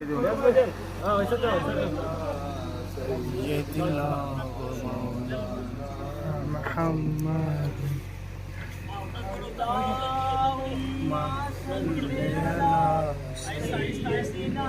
سيدنا ومولانا محمد اللهم صل على سيدنا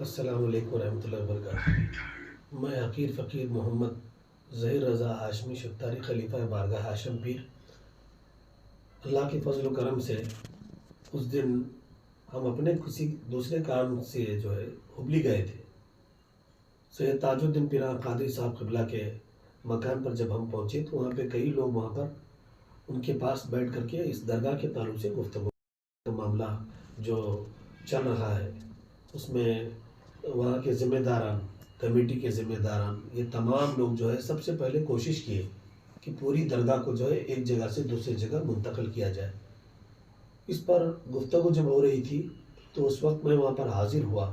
السلام علیکم ورحمۃ اللہ وبرکاتہ۔ میں حقیر فقیر محمد ظہیر رضا ہاشمی شفتاری خلیفہ بارگاہ ہاشم پیر، اللہ کے فضل و کرم سے اس دن ہم اپنے کسی دوسرے کام سے جو ہے ہبلی گئے تھے۔ سید تاج الدین پیرا قادری صاحب قبلہ کے مکان پر جب ہم پہنچے تو وہاں پہ کئی لوگ وہاں پر ان کے پاس بیٹھ کر کے اس درگاہ کے تعلق سے گفتگو کا معاملہ جو چل رہا ہے، اس میں وہاں کے ذمہ داران، کمیٹی کے ذمہ داران، یہ تمام لوگ جو ہے سب سے پہلے کوشش کیے کہ پوری درگاہ کو جو ہے ایک جگہ سے دوسری جگہ منتقل کیا جائے۔ اس پر گفتگو جب ہو رہی تھی تو اس وقت میں وہاں پر حاضر ہوا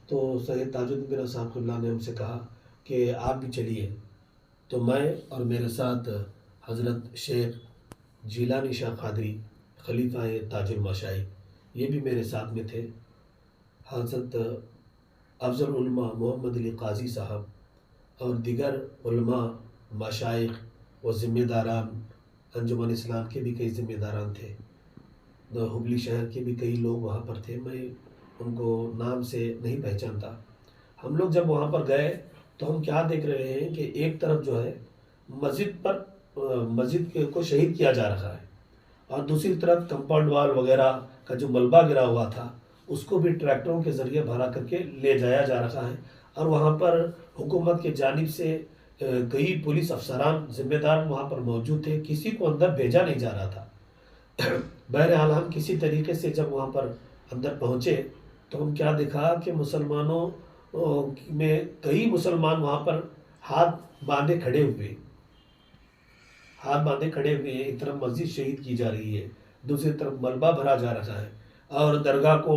تو سید تاج الدین پیرا صاحب قبلہ نے ہم سے کہا کہ آپ بھی چلیے۔ تو میں اور میرے ساتھ حضرت شیخ جیلانی شاہ قادری خلیفہ تاج المشائخ یہ بھی میرے ساتھ میں تھے، حضرت افضل علماء محمد علی قاضی صاحب اور دیگر علماء، مشائخ و ذمہ داران، انجمن اسلام کے بھی کئی ذمہ داران تھے، ہبلی شہر کے بھی کئی لوگ وہاں پر تھے، میں ان کو نام سے نہیں پہچانتا۔ ہم لوگ جب وہاں پر گئے تو ہم کیا دیکھ رہے ہیں کہ ایک طرف جو ہے مسجد کو شہید کیا جا رہا ہے اور دوسری طرف کمپاؤنڈ وال وغیرہ کا جو ملبہ گرا ہوا تھا اس کو بھی ٹریکٹروں کے ذریعے بھرا کر کے لے جایا جا رہا ہے، اور وہاں پر حکومت کے جانب سے کئی پولیس افسران ذمہ دار وہاں پر موجود تھے، کسی کو اندر بھیجا نہیں جا رہا تھا۔ بہرحال ہم کسی طریقے سے جب وہاں پر اندر پہنچے تو ہم کیا دیکھا کہ مسلمانوں میں کئی مسلمان وہاں پر ہاتھ باندھے کھڑے ہوئے ہیں، ایک طرف مسجد شہید کی جا رہی ہے، دوسری طرف ملبہ بھرا جا رہا ہے، اور درگاہ کو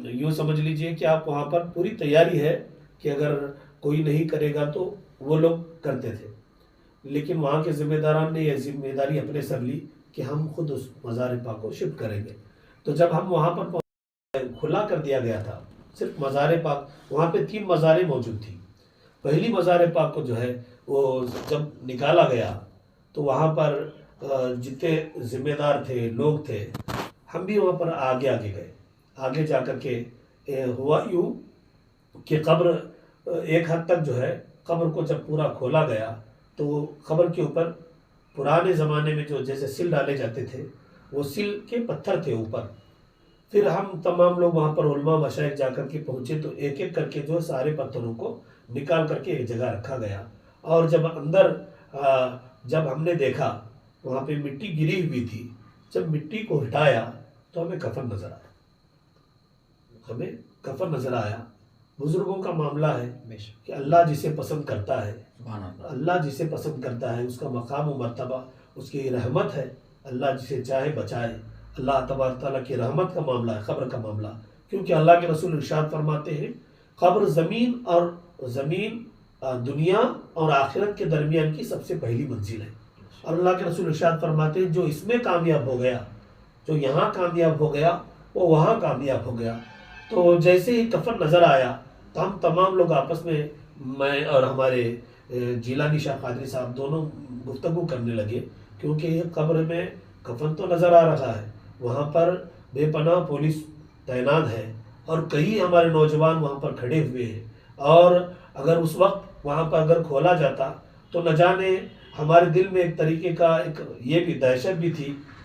یوں سمجھ لیجئے کہ آپ وہاں پر پوری تیاری ہے کہ اگر کوئی نہیں کرے گا تو وہ لوگ کرتے تھے، لیکن وہاں کے ذمہ داران نے یہ ذمہ داری اپنے سر لی کہ ہم خود اس مزار پاک کو شفٹ کریں گے۔ تو جب ہم وہاں پر کھلا کر دیا گیا تھا، صرف مزار پاک، وہاں پہ 3 مزاریں موجود تھیں۔ پہلی مزار پاک کو جو ہے وہ جب نکالا گیا تو وہاں پر جتنے ذمہ دار تھے، لوگ تھے، ہم بھی وہاں پر آگے گئے۔ آگے جا کر کے ہوا یوں کہ قبر ایک حد تک جو ہے قبر کو جب پورا کھولا گیا تو قبر کے اوپر پرانے زمانے میں جو جیسے سل ڈالے جاتے تھے وہ سل کے پتھر تھے اوپر۔ پھر ہم تمام لوگ وہاں پر علماء مشائخ جا کر کے پہنچے تو ایک ایک کر کے جو سارے پتھروں کو نکال کر کے ایک جگہ رکھا گیا، اور جب اندر جب ہم نے دیکھا وہاں پہ مٹی گری ہوئی تھی، جب مٹی کو ہٹایا تو ہمیں کفن نظر آیا۔ بزرگوں کا معاملہ ہے کہ اللہ جسے پسند کرتا ہے، اللہ جسے پسند کرتا ہے اس کا مقام و مرتبہ اس کی رحمت ہے، اللہ جسے چاہے بچائے۔ اللہ تبارک تعالیٰ کی رحمت کا معاملہ ہے قبر کا معاملہ، کیونکہ اللہ کے رسول ارشاد فرماتے ہیں قبر زمین دنیا اور آخرت کے درمیان کی سب سے پہلی منزل ہے، اور اللہ کے رسول ارشاد فرماتے ہیں جو اس میں کامیاب ہو گیا، جو یہاں کامیاب ہو گیا وہ وہاں کامیاب ہو گیا۔ تو جیسے ہی کفن نظر آیا تو ہم تمام لوگ آپس میں اور ہمارے جیلانی شاہ قادری صاحب دونوں گفتگو کرنے لگے، کیونکہ قبر میں کفن تو نظر آ رہا ہے، وہاں پر بے پناہ پولیس تعینات ہے اور کئی ہمارے نوجوان وہاں پر کھڑے ہوئے ہیں، اور اگر اس وقت وہاں پر اگر کھولا جاتا تو نہ جانے ہمارے دل میں ایک طریقے کا ایک یہ بھی دہشت بھی تھی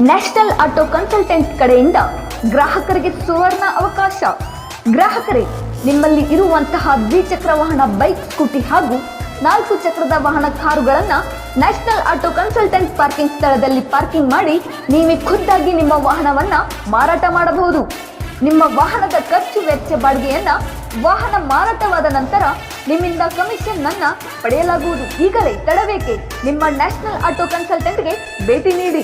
ನ್ಯಾಷನಲ್ ಆಟೋ ಕನ್ಸಲ್ಟೆಂಟ್ ಕಡೆಯಿಂದ ಗ್ರಾಹಕರಿಗೆ ಸುವರ್ಣ ಅವಕಾಶ. ಗ್ರಾಹಕರೇ, ನಿಮ್ಮಲ್ಲಿ ಇರುವಂತಹ ದ್ವಿಚಕ್ರ ವಾಹನ ಬೈಕ್, ಸ್ಕೂಟಿ ಹಾಗೂ 4 ಚಕ್ರದ ವಾಹನ ಕಾರುಗಳನ್ನು ನ್ಯಾಷನಲ್ ಆಟೋ ಕನ್ಸಲ್ಟೆಂಟ್ ಪಾರ್ಕಿಂಗ್ ಸ್ಥಳದಲ್ಲಿ ಪಾರ್ಕಿಂಗ್ ಮಾಡಿ ನೀವೇ ಖುದ್ದಾಗಿ ನಿಮ್ಮ ವಾಹನವನ್ನು ಮಾರಾಟ ಮಾಡಬಹುದು. ನಿಮ್ಮ ವಾಹನದ ಖರ್ಚು ವೆಚ್ಚ ಬಾಡಿಗೆಯನ್ನು ವಾಹನ ಮಾರಾಟವಾದ ನಂತರ ನಿಮ್ಮಿಂದ ಕಮಿಷನ್ ಅನ್ನು ಪಡೆಯಲಾಗುವುದು. ಈಗಲೇ ತಡಬೇಕೆ, ನಿಮ್ಮ ನ್ಯಾಷನಲ್ ಆಟೋ ಕನ್ಸಲ್ಟೆಂಟ್ಗೆ ಭೇಟಿ ನೀಡಿ.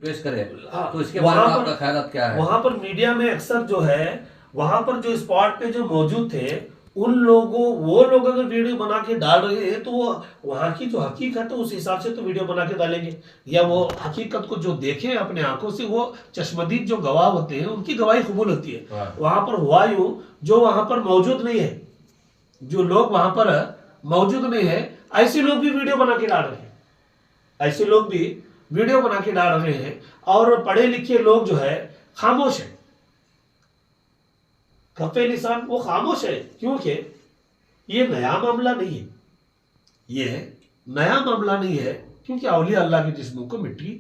پیش کرے ہاں، تو اس کے بارے میں وہاں آپ کا خیالات کیا ہے؟ وہاں پر میڈیا میں اکثر جو ہے وہاں پر جو اسپاٹ پہ جو موجود تھے ان لوگوں وہ لوگ اگر ویڈیو بنا کے ڈال رہے ہیں تو وہ وہاں کی جو حقیقت ہے اس حساب سے تو ویڈیو بنا کے ڈالیں گے، یا وہ حقیقت کو جو دیکھیں اپنے آنکھوں سے، وہ چشمدید جو گواہ ہوتے ہیں ان کی گواہی قبول ہوتی ہے۔ وہاں پر ہوا یوں جو وہاں پر موجود نہیں ہے، جو لوگ وہاں پر موجود نہیں ہے، ایسے لوگ بھی ویڈیو بنا کے ڈال رہے ہیں، ایسے لوگ بھی ویڈیو بنا کے ڈال رہے ہیں، اور پڑھے لکھے لوگ جو ہے خاموش ہیں، کفے لسان وہ خاموش ہے، کیونکہ یہ نیا معاملہ نہیں ہے، یہ نیا معاملہ نہیں ہے، کیونکہ اولیاء اللہ کے جسموں کو مٹی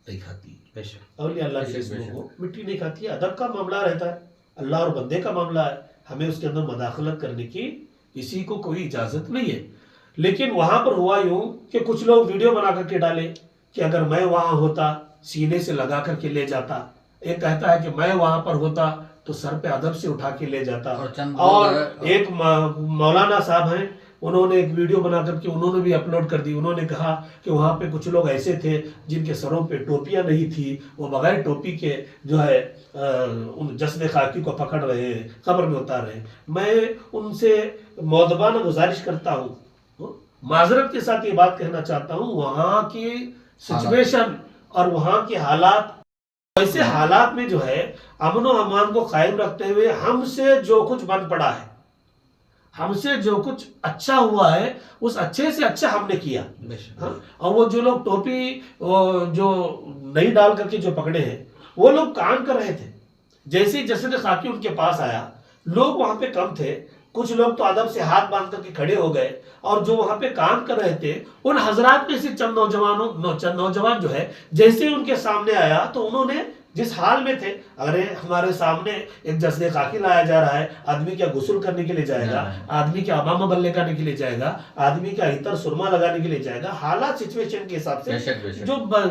نہیں کھاتی، اولیاء اللہ کے جسموں کو مٹی نہیں کھاتی ہے، ادب کا معاملہ رہتا ہے، اللہ اور بندے کا معاملہ ہے، ہمیں اس کے اندر مداخلت کرنے کی کسی کو کوئی اجازت نہیں ہے۔ لیکن وہاں پر ہوا یوں کہ کچھ لوگ ویڈیو بنا کر کے ڈالے کہ اگر میں وہاں ہوتا سینے سے لگا کر کے لے جاتا، ایک کہتا ہے کہ میں وہاں پر ہوتا تو سر پہ ادب سے اٹھا کے لے جاتا، اور ایک مولانا صاحب ہیں انہوں نے ایک ویڈیو بنا کر کے انہوں نے بھی اپلوڈ کر دی، انہوں نے کہا کہ وہاں پہ کچھ لوگ ایسے تھے جن کے سروں پہ ٹوپیاں نہیں تھی، وہ بغیر ٹوپی کے جو ہے ان جسد خاکی کو پکڑ رہے ہیں، قبر میں اتار رہے ہیں۔ میں ان سے مؤدبانہ گزارش کرتا ہوں، معذرت کے ساتھ یہ بات کہنا چاہتا ہوں، وہاں کی سچویشن اور وہاں کے حالات، ایسے حالات میں جو ہے امن و امان کو قائم رکھتے ہوئے ہم سے جو کچھ بن پڑا ہے، ہم سے جو کچھ اچھا ہوا ہے اس اچھے سے اچھا ہم نے کیا، اور وہ جو لوگ ٹوپی جو نہیں ڈال کر کے جو پکڑے ہیں وہ لوگ کام کر رہے تھے، جیسے جسد خاکی ان کے پاس آیا، لوگ وہاں پہ کم تھے، کچھ لوگ تو ادب سے ہاتھ باندھ کر کے کھڑے ہو گئے، اور جو وہاں پہ کام کر رہے تھے ان حضرات میں سے چند نوجوان جو ہے جیسے ان کے سامنے آیا تو انہوں نے جس حال میں تھے، اگر ہمارے سامنے ایک جسد خاکی لایا جا رہا ہے، آدمی کیا غسل کرنے کے لیے جائے گا، آدمی کیا امامہ بلنے کرنے کے لیے جائے گا، آدمی کیا عطر سرما لگانے کے لیے جائے گا، حالات سچویشن کے حساب سے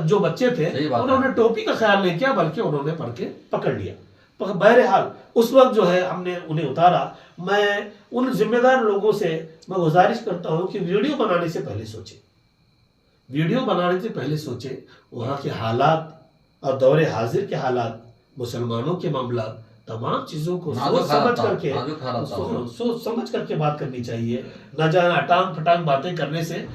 جو بچے تھے انہوں نے ٹوپی کا خیال نہیں کیا بلکہ انہوں نے پڑھ کے پکڑ لیا۔ بہرحال اس وقت جو ہے ہم نے انہیں اتارا۔ میں ان ذمہ دار لوگوں سے میں گزارش کرتا ہوں کہ ویڈیو بنانے سے پہلے سوچیں، ویڈیو بنانے سے پہلے سوچیں وہاں کے حالات اور دور حاضر کے حالات، مسلمانوں کے معاملات، تمام چیزوں کو سوچ سمجھ کر کے بات کرنی چاہیے، نہ جانا اٹانگ پھٹانگ باتیں کرنے سے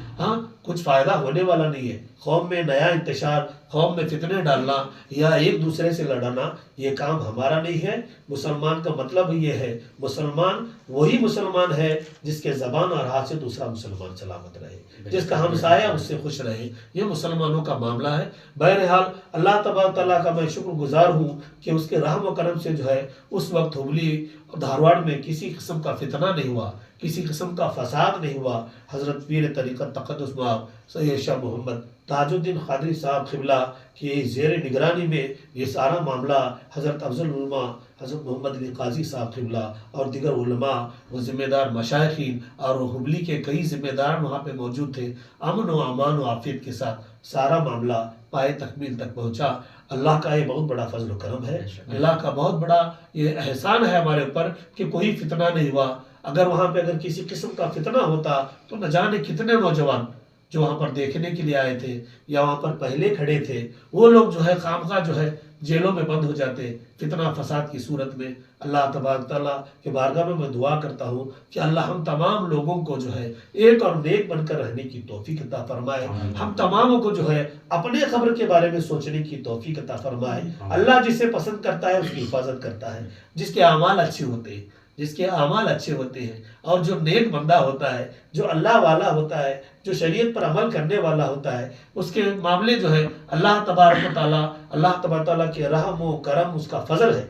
کچھ فائدہ ہونے والا نہیں ہے۔ قوم میں نیا انتشار، قوم میں فتنے ڈالنا یا ایک دوسرے سے لڑانا، یہ کام ہمارا نہیں ہے۔ مسلمان کا مطلب یہ ہے، مسلمان وہی مسلمان ہے جس کے زبان اور ہاتھ سے دوسرا مسلمان سلامت رہے، جس کا ہمسایہ اس سے خوش رہے، یہ مسلمانوں کا معاملہ ہے۔ بہرحال اللہ تبارک تعالیٰ کا میں شکر گزار ہوں کہ اس کے رحم و کرم سے جو ہے اس وقت ہبلی اور دھارواڑ میں کسی قسم کا فتنہ نہیں ہوا، کسی قسم کا فساد نہیں ہوا۔ حضرت پیر طریقت تقدس مآب سید شاہ محمد تاج الدین قادری صاحب قبلہ کی زیر نگرانی میں یہ سارا معاملہ حضرت افضل علماء حضرت محمد علی قاضی صاحب قبلہ اور دیگر علماء و ذمہ دار مشائخین اور حبلی کے کئی ذمہ دار وہاں پہ موجود تھے، امن و امان و عافیت کے ساتھ سارا معاملہ پائے تکمیل تک پہنچا۔ اللہ کا یہ بہت بڑا فضل و کرم ہے، اللہ کا بہت بڑا یہ احسان ہے ہمارے اوپر کہ کوئی فتنہ نہیں ہوا۔ اگر وہاں پہ اگر کسی قسم کا فتنہ ہوتا تو نہ جانے کتنے نوجوان جو وہاں پر دیکھنے کے لیے آئے تھے یا وہاں پر پہلے کھڑے تھے وہ لوگ جو ہے خامخواہ جو ہے جیلوں میں بند ہو جاتے فتنہ فساد کی صورت میں۔ اللہ تبارک تعالیٰ کے بارگاہ میں میں دعا کرتا ہوں کہ اللہ ہم تمام لوگوں کو جو ہے ایک اور نیک بن کر رہنے کی توفیق عطا فرمائے، ہم تماموں کو جو ہے اپنے قبر کے بارے میں سوچنے کی توفیق عطا فرمائے۔ اللہ جسے پسند کرتا ہے اس کی حفاظت کرتا ہے، جس کے اعمال اچھے ہوتے ہیں، جس کے اعمال اچھے ہوتے ہیں، اور جو نیک بندہ ہوتا ہے، جو اللہ والا ہوتا ہے، جو شریعت پر عمل کرنے والا ہوتا ہے، اس کے معاملے جو ہے اللہ تبارک تعالیٰ کے رحم و کرم، اس کا فضل ہے،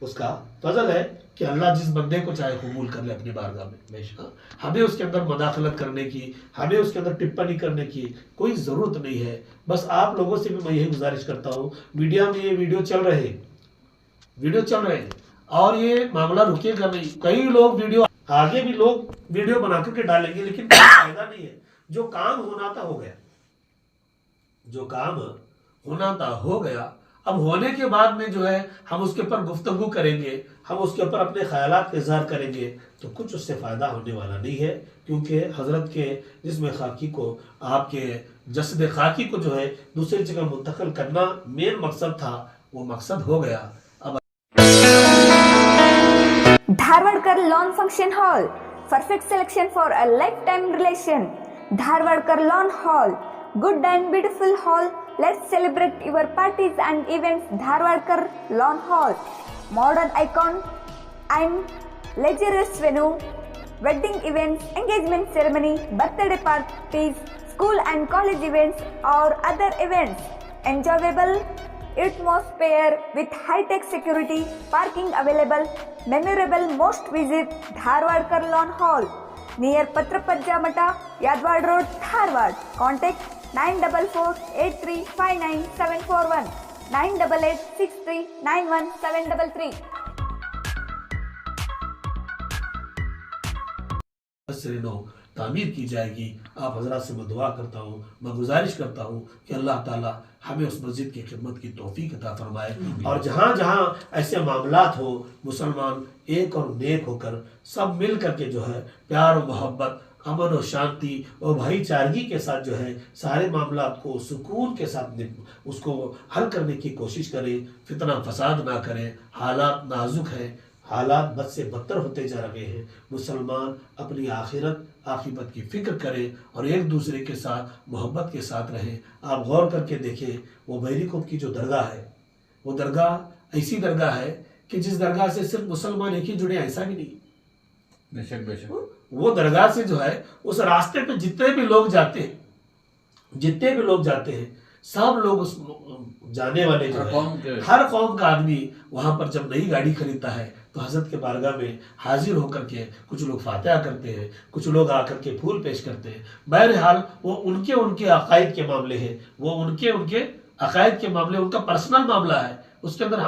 اس کا فضل ہے کہ اللہ جس بندے کو چاہے قبول کر لے اپنی بارگاہ میں۔ ہمیں اس کے اندر مداخلت کرنے کی، ہمیں اس کے اندر ٹپنی کرنے کی کوئی ضرورت نہیں ہے۔ بس آپ لوگوں سے بھی میں یہی گزارش کرتا ہوں، میڈیا میں یہ ویڈیو چل رہے ہیں اور یہ معاملہ رکے گا نہیں، کئی لوگ ویڈیو آگے بھی لوگ ویڈیو بنا کر کے ڈالیں گے، لیکن کوئی فائدہ نہیں ہے۔ جو کام ہونا تھا ہو گیا، جو کام ہونا تھا ہو گیا۔ اب ہونے کے بعد میں جو ہے ہم اس کے اوپر گفتگو کریں گے، ہم اس کے اوپر اپنے خیالات کا اظہار کریں گے تو کچھ اس سے فائدہ ہونے والا نہیں ہے، کیونکہ حضرت کے جسم خاکی کو، آپ کے جسد خاکی کو جو ہے دوسری جگہ منتقل کرنا مین مقصد تھا، وہ مقصد ہو گیا۔ اب Dharwadkar Lawn Function Hall, perfect selection for a lifetime relation. Dharwadkar Lawn Hall, good and beautiful hall. Let's celebrate your parties and events. Dharwadkar Lawn Hall, modern icon and luxurious venue, wedding events, engagement ceremony, birthday parties, school and college events or other events. Enjoyable atmosphere with high-tech security, parking available, memorable most visit Dharwadkar Lawn Hall near Patrapajja Mata, Yadwad Road, Dharwad. Contact 944-8359-741, 988-6391-733. عصر نو تعمیر کی جائے گی۔ آپ حضرات سے میں دعا کرتا ہوں، میں گزارش کرتا ہوں کہ اللہ تعالی ہمیں اس مسجد کی خدمت کی توفیق عطا فرمائے، اور جہاں جہاں ایسے معاملات ہو مسلمان ایک اور نیک ہو کر سب مل کر کے جو ہے پیار و محبت، امن و شانتی اور بھائی چارگی کے ساتھ جو ہے سارے معاملات کو سکون کے ساتھ اس کو حل کرنے کی کوشش کریں، فتنہ فساد نہ کریں۔ حالات نازک ہیں، حالات بد سے بدتر ہوتے جا رہے ہیں، مسلمان اپنی آخرت عاقبت کی فکر کریں اور ایک دوسرے کے ساتھ محبت کے ساتھ رہیں۔ آپ غور کر کے دیکھیں، وہ بحری کوپ کی جو درگاہ ہے، وہ درگاہ ایسی درگاہ ہے کہ جس درگاہ سے صرف مسلمان ایک ہی جڑے، ایسا بھی نہیں۔ بے شک بے شک، وہ درگاہ سے جو ہے اس راستے پہ جتنے بھی لوگ جاتے ہیں سب لوگ اس جانے والے جو ہے، ہر قوم کا آدمی وہاں پر جب نئی گاڑی خریدتا ہے تو حضرت کے بارگاہ میں حاضر ہو کر کے کچھ لوگ فاتحہ کرتے ہیں، کچھ لوگ آ کر کے پھول پیش کرتے ہیں۔ بہرحال وہ ان کے عقائد کے معاملے ہیں، وہ ان کے عقائد کے معاملے، ان کا پرسنل معاملہ ہے، اس کے اندر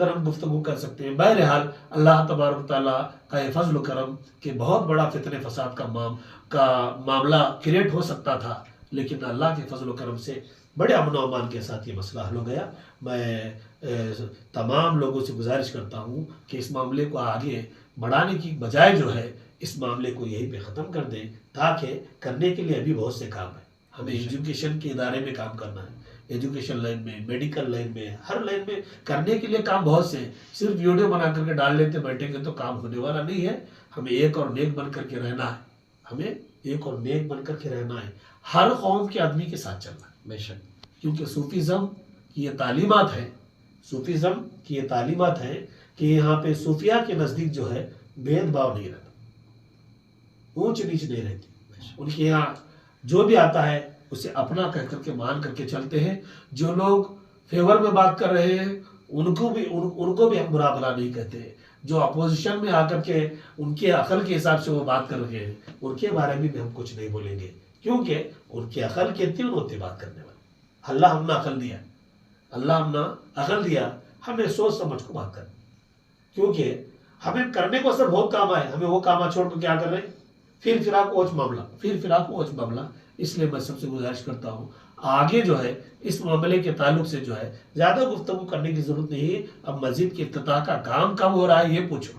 ہم گفتگو کر سکتے ہیں۔ بہرحال اللہ تبارک و تعالیٰ کا یہ فضل و کرم کہ بہت بڑا فتنہ فساد کا معاملہ کریٹ ہو سکتا تھا، لیکن اللہ کے فضل و کرم سے بڑے امن و امان کے ساتھ یہ مسئلہ حل ہو گیا۔ میں تمام لوگوں سے گزارش کرتا ہوں کہ اس معاملے کو آگے بڑھانے کی بجائے جو ہے اس معاملے کو یہیں پہ ختم کر دیں، تاکہ کرنے کے لیے ابھی بہت سے کام ہیں۔ ہمیں ایجوکیشن کے ادارے میں کام کرنا ہے، ایجوکیشن لائن میں، میڈیکل لائن میں، ہر لائن میں کرنے کے لیے کام بہت سے ہیں۔ صرف ویڈیو بنا کر کے ڈال لیتے بیٹھیں گے تو کام ہونے والا نہیں ہے۔ ہمیں ایک اور نیک بن کر کے رہنا ہے، ہر قوم کے آدمی کے ساتھ چلنا ہے، بے شک، کیونکہ صوفیزم کی یہ تعلیمات ہیں کہ یہاں پہ صوفیہ کے نزدیک جو ہے بھید بھاؤ نہیں رہتا، اونچ نیچ نہیں رہتی۔ ان کے یہاں جو بھی آتا ہے اسے اپنا کہہ کر کے مان کر کے چلتے ہیں۔ جو لوگ فیور میں بات کر رہے ہیں ان کو بھی ہم برا بھلا نہیں کہتے ہیں۔ جو اپوزیشن میں آ کر کے ان کے عقل کے حساب سے وہ بات کر رہے ہیں ان کے بارے میں بھی ہم کچھ نہیں بولیں گے، کیونکہ ان کی عقل کے تین ہوتے بات کرنے والے۔ اللہ ہم نے عقل دیا، ہمیں سوچ سمجھ کو بات کرنا، کیونکہ ہمیں کرنے کو سر بہت کام آئے، ہمیں وہ کام چھوڑ کر کیا کر رہے ہیں، پھر فراق اوچ معاملہ۔ اس لیے میں سب سے گزارش کرتا ہوں آگے جو ہے اس معاملے کے تعلق سے جو ہے زیادہ گفتگو کرنے کی ضرورت نہیں ہے۔ اب مسجد کے افتتاح کا کام کب ہو رہا ہے یہ پوچھو،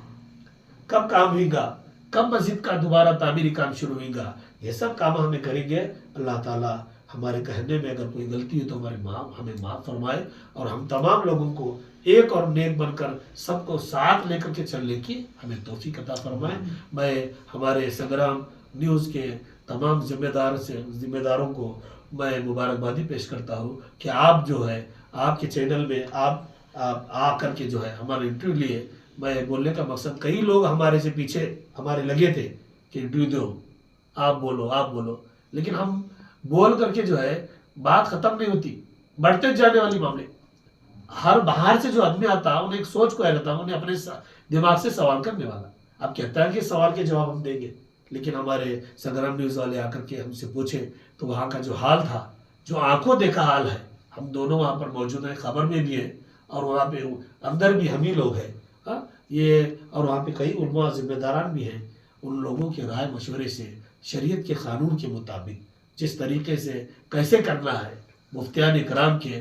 کب کام ہوئے گا، کب مسجد کا دوبارہ تعمیری کام شروع ہوئے گا، یہ سب کام ہمیں کریں گے۔ اللہ تعالیٰ ہمارے کہنے میں اگر کوئی غلطی ہو تو ہمیں معاف فرمائے، اور ہم تمام لوگوں کو ایک اور نیک بن کر سب کو ساتھ لے کر کے چلنے کی ہمیں توفیق عطا فرمائے۔ میں ہمارے سنگرام نیوز کے تمام ذمہ داروں کو میں مبارکبادی پیش کرتا ہوں کہ آپ جو ہے آپ کے چینل میں آپ آ کر کے جو ہے ہمارے انٹرویو لیے۔ میں بولنے کا مقصد، کئی لوگ ہمارے سے پیچھے ہمارے لگے تھے کہ انٹرویو دو، آپ بولو، لیکن ہم بول کر کے جو ہے بات ختم نہیں ہوتی، بڑھتے جانے والی معاملے۔ ہر باہر سے جو آدمی آتا انہیں ایک سوچ کو رہتا، انہیں اپنے دماغ سے سوال کرنے والا۔ اب کہتا ہے کہ سوال کے جواب ہم دیں گے، لیکن ہمارے سنگرام نیوز والے آ کر کے ہم سے پوچھے تو وہاں کا جو حال تھا، جو آنکھوں دیکھا حال ہے، ہم دونوں وہاں پر موجود ہیں، خبر میں بھی ہیں، اور وہاں پہ اندر بھی ہم ہی لوگ ہیں اور وہاں پہ کئی علماء ذمہ داران بھی ہیں۔ ان لوگوں کے رائے مشورے سے شریعت کے قانون کے مطابق جس طریقے سے کیسے کرنا ہے، مفتیان اکرام کے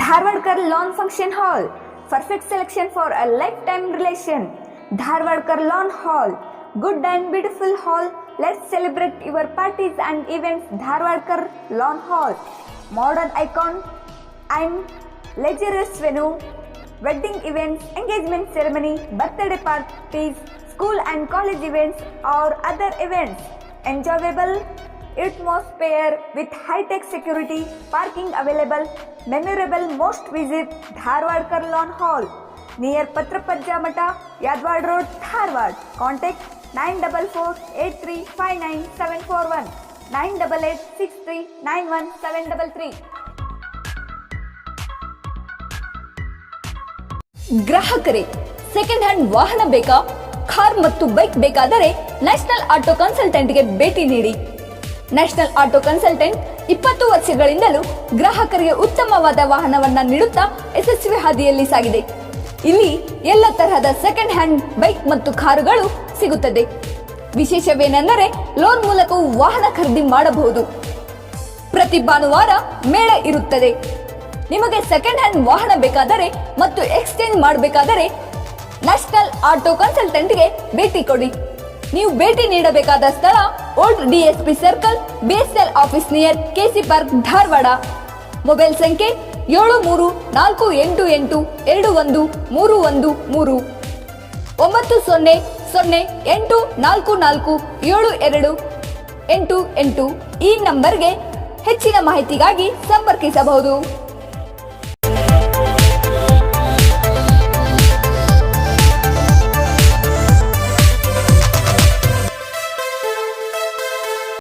Dharwadkar Lawn Function Hall, perfect selection for a lifetime relation. Dharwadkar Lawn Hall, good and beautiful hall. Let's celebrate your parties and events. Dharwadkar Lawn Hall, modern icon and luxurious venue, wedding events, engagement ceremony, birthday parties, school and college events or other events. Enjoyable atmosphere with high-tech security, parking available, memorable. Most visit Dharwadkar Lawn Hall near Patrapajja Mata, Yadwad Road, Dharwad. Contact 944-8359-741, 988-6391-733. ಗ್ರಾಹಕರೇ, second hand ವಾಹನ ಬೇಕಾ? Car ಮತ್ತು bike ಬೇಕಾದರೆ national auto ಕನ್ಸಲ್ಟೆಂಟ್ಗೆ ಭೇಟಿ ನೀಡಿ. National auto consultant 20 ವರ್ಷಗಳಿಂದಲೂ ಗ್ರಾಹಕರಿಗೆ ಉತ್ತಮವಾದ ವಾಹನವನ್ನ ನೀಡುತ್ತಾ ಯಶಸ್ವಿ ಹಾದಿಯಲ್ಲಿ ಸಾಗಿದೆ. ಇಲ್ಲಿ ಎಲ್ಲ ತರಹದ ಸೆಕೆಂಡ್ ಹ್ಯಾಂಡ್ ಬೈಕ್ ಮತ್ತು ಕಾರುಗಳು ಸಿಗುತ್ತದೆ. ವಿಶೇಷವೇನೆಂದರೆ ಲೋನ್ ಮೂಲಕವೂ ವಾಹನ ಖರೀದಿ ಮಾಡಬಹುದು. ಪ್ರತಿ ಭಾನುವಾರ ಮೇಳ ಇರುತ್ತದೆ. ನಿಮಗೆ ಸೆಕೆಂಡ್ ಹ್ಯಾಂಡ್ ವಾಹನ ಬೇಕಾದರೆ ಮತ್ತು ಎಕ್ಸ್ಚೇಂಜ್ ಮಾಡಬೇಕಾದರೆ ನ್ಯಾಷನಲ್ ಆಟೋ ಕನ್ಸಲ್ಟೆಂಟ್ಗೆ ಭೇಟಿ ಕೊಡಿ. ನೀವು ಭೇಟಿ ನೀಡಬೇಕಾದ ಸ್ಥಳ old DSP circle, BSL office near KC park, Dharwad. Mobile ಸಂಖ್ಯೆ 7348821313 9008447288. ಈ ನಂಬರ್ಗೆ ಹೆಚ್ಚಿನ ಮಾಹಿತಿಗಾಗಿ ಸಂಪರ್ಕಿಸಬಹುದು.